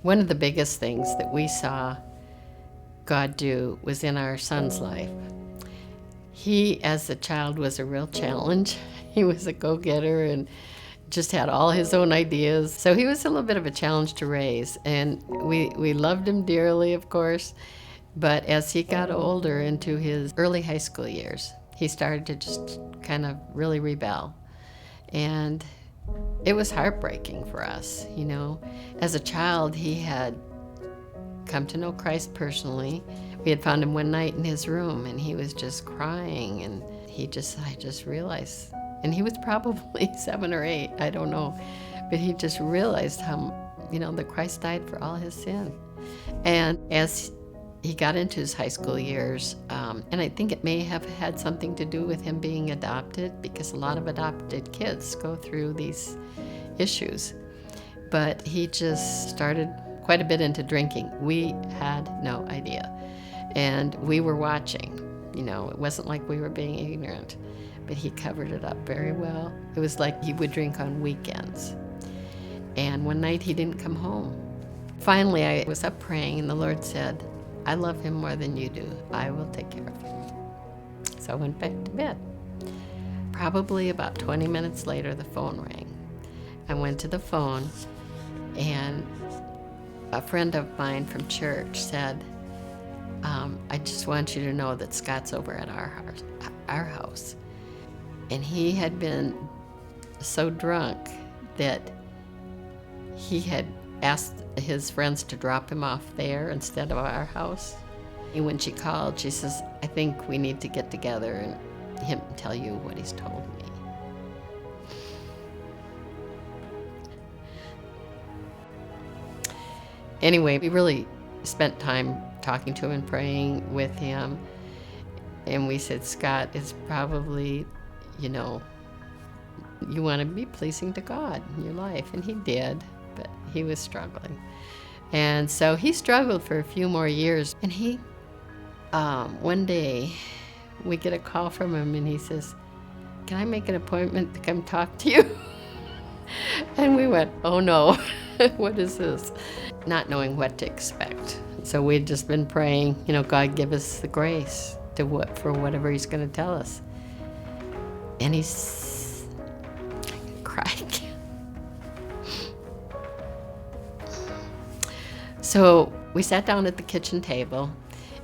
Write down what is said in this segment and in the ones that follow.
One of the biggest things that we saw God do was in our son's life. He, as a child, was a real challenge. He was a go-getter and just had all his own ideas. So he was a little bit of a challenge to raise. And we loved him dearly, of course. But as he got older into his early high school years, he started to just kind of really rebel. And it was heartbreaking for us, you know. As a child, he had come to know Christ personally. We had found him one night in his room, and he was just crying, and I just realized, and he was probably 7 or 8, I don't know, but he just realized how, that Christ died for all his sin. And as he got into his high school years, and I think it may have had something to do with him being adopted, because a lot of adopted kids go through these issues. But he just started quite a bit into drinking. We had no idea. And we were watching. It wasn't like we were being ignorant, but he covered it up very well. It was like he would drink on weekends. And one night he didn't come home. Finally, I was up praying, and the Lord said, I love him more than you do. I will take care of him. So I went back to bed. Probably about 20 minutes later, the phone rang. I went to the phone, and a friend of mine from church said, I just want you to know that Scott's over at our house. And he had been so drunk that he had asked his friends to drop him off there instead of our house. And when she called, she says, I think we need to get together and him tell you what he's told me. Anyway, we really spent time talking to him and praying with him. And we said, Scott is probably, you want to be pleasing to God in your life. And he did, but he was struggling. And so he struggled for a few more years. And he, one day, we get a call from him, and he says, can I make an appointment to come talk to you? And we went, oh no, what is this? Not knowing what to expect. So we'd just been praying, God give us the grace for whatever he's going to tell us. And he's crying. So we sat down at the kitchen table,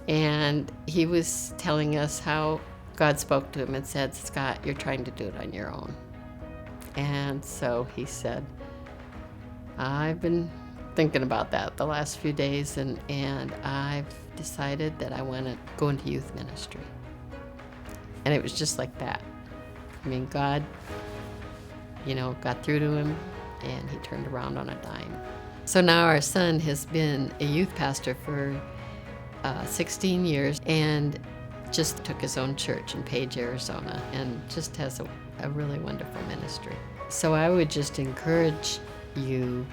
and he was telling us how God spoke to him and said, Scott, you're trying to do it on your own. And so he said, I've been thinking about that the last few days, and I've decided that I want to go into youth ministry. And it was just like that. I mean, God, got through to him, and he turned around on a dime. So now our son has been a youth pastor for 16 years, and just took his own church in Page, Arizona, and just has a really wonderful ministry. So I would just encourage you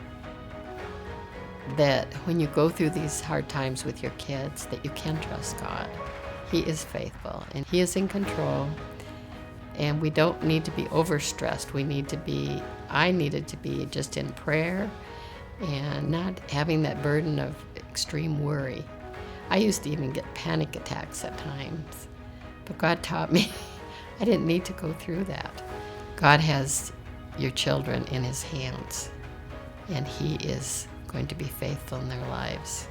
that when you go through these hard times with your kids, that you can trust God. He is faithful, and he is in control, and we don't need to be overstressed. I needed to be just in prayer and not having that burden of extreme worry. I used to even get panic attacks at times, but God taught me I didn't need to go through that. God has your children in his hands, and he is going to be faithful in their lives.